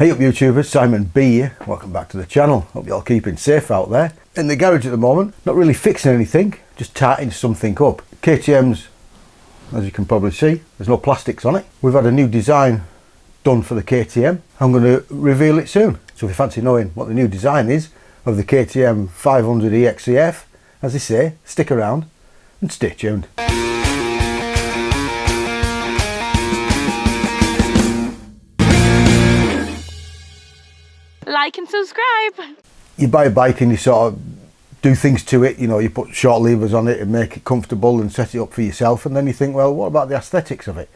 Hey up YouTubers, Simon B here. Welcome back to the channel. Hope you're all keeping safe out there. In the garage at the moment, not really fixing anything, just tightening something up. KTM's, as you can probably see, there's no plastics on it. We've had a new design done for the KTM. I'm going to reveal it soon. So if you fancy knowing what the new design is of the KTM 500 EXC-F, as they say, stick around and stay tuned. Like and subscribe. You buy a bike and you sort of do things to it, you know, you put short levers on it and make it comfortable and set it up for yourself, and then you think, well, what about the aesthetics of it?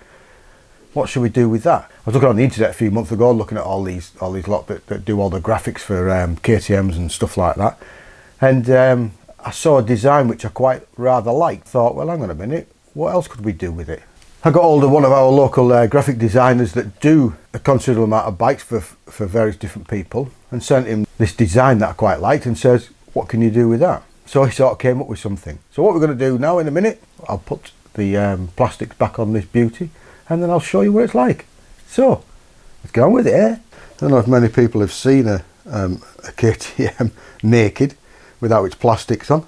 What should we do with that? I was looking on the internet a few months ago, looking at all these lot that do all the graphics for KTMs and stuff like that, and I saw a design which I quite rather liked. Thought, well, hang on a minute, what else could we do with it? I got hold of one of our local graphic designers that do a considerable amount of bikes for various different people, and sent him this design that I quite liked and says, what can you do with that? So he sort of came up with something. So what we're going to do now in a minute, I'll put the plastics back on this beauty and then I'll show you what it's like. So let's go on with it, eh? I don't know if many people have seen a KTM naked without its plastics on.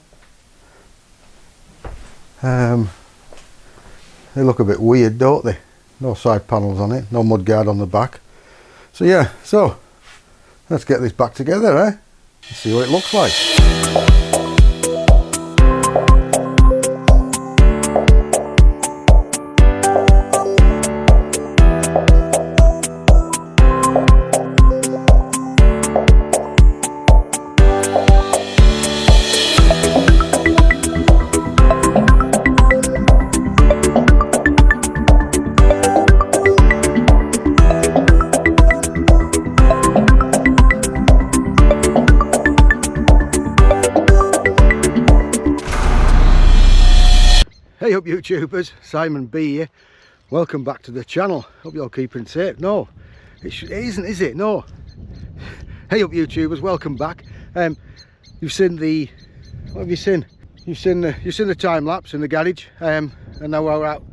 They look a bit weird, don't they? No side panels on it, no mudguard on the back. So yeah, so let's get this back together, eh? And see what it looks like. Hey up YouTubers, Simon B here. Welcome back to the channel. Hope you're all keeping safe. No, it isn't, is it? No. Hey up YouTubers, welcome back. You've seen the, what have you seen? You've seen the time lapse in the garage, and now we're out.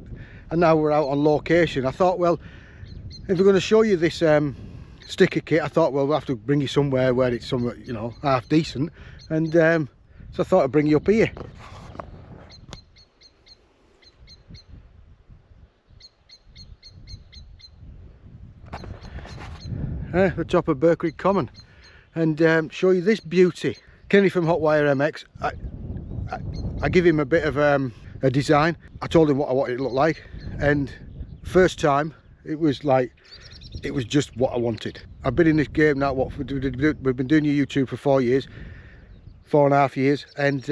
And now we're out on location. I thought, well, if we're going to show you this sticker kit, I thought, well, we'll have to bring you somewhere where it's somewhere, you know, half decent. And so I thought I'd bring you up here. The top of Berkeley Common, and show you this beauty. Kenny from Hotwire MX, I give him a bit of a design. I told him what I wanted it to look like, and first time it was like, it was just what I wanted. I've been in this game now, what we've been doing YouTube for 4 years, 4.5 years, and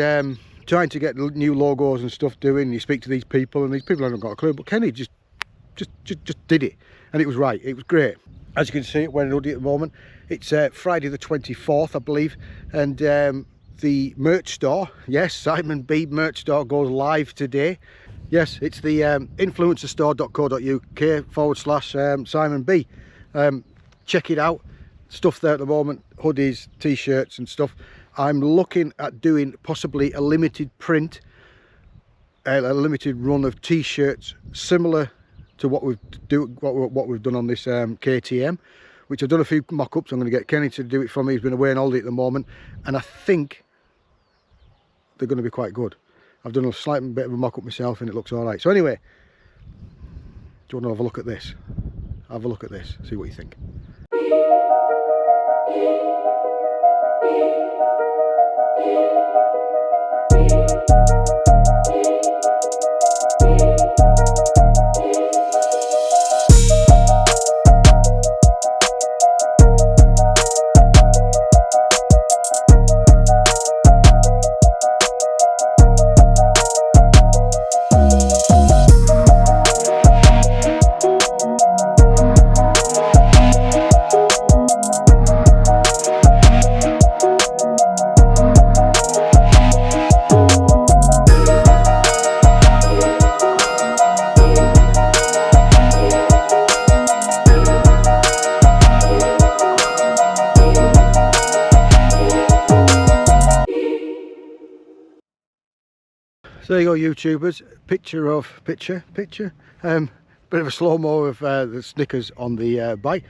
trying to get new logos and stuff doing. You speak to these people and these people haven't got a clue, but Kenny just did it, and it was right. It was great. As you can see, we're in hoodie at the moment. It's Friday the 24th, I believe, and the merch store, yes, Simon B merch store goes live today. Yes, it's the influencerstore.co.uk/Simon B. Check it out. Stuff there at the moment, hoodies, t-shirts and stuff. I'm looking at doing possibly a limited print, a limited run of t-shirts similar to what we've done on this KTM, which I've done a few mock-ups. I'm going to get Kenny to do it for me. He's been away on holiday at the moment, and I think they're going to be quite good. I've done a slight bit of a mock-up myself and it looks all right. So anyway, do you want to have a look at this? Have a look at this, see what you think. So there you go YouTubers, bit of a slow-mo of the stickers on the bike.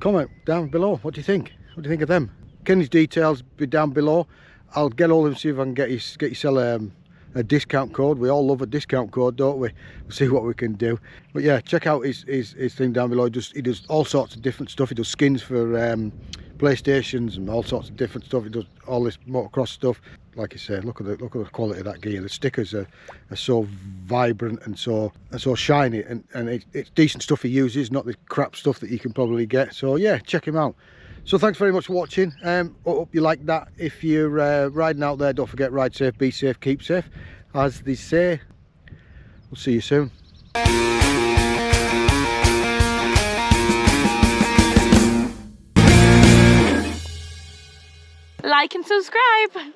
comment down below. What do you think? What do you think of them? Kenny's details be down below. I'll get all of them, see if I can get yourself a discount code. We all love a discount code, don't we? We'll see what we can do. But yeah, check out his thing down below. He does all sorts of different stuff. He does skins for PlayStations and all sorts of different stuff. He does all this motocross stuff. Like I say, look at the quality of that gear. The stickers are so vibrant and so shiny, and it's decent stuff he uses, not the crap stuff that you can probably get. So yeah, check him out. So thanks very much for watching. I hope you like that. If you're riding out there, don't forget, ride safe, be safe, keep safe, as they say. We'll see you soon. Like and subscribe.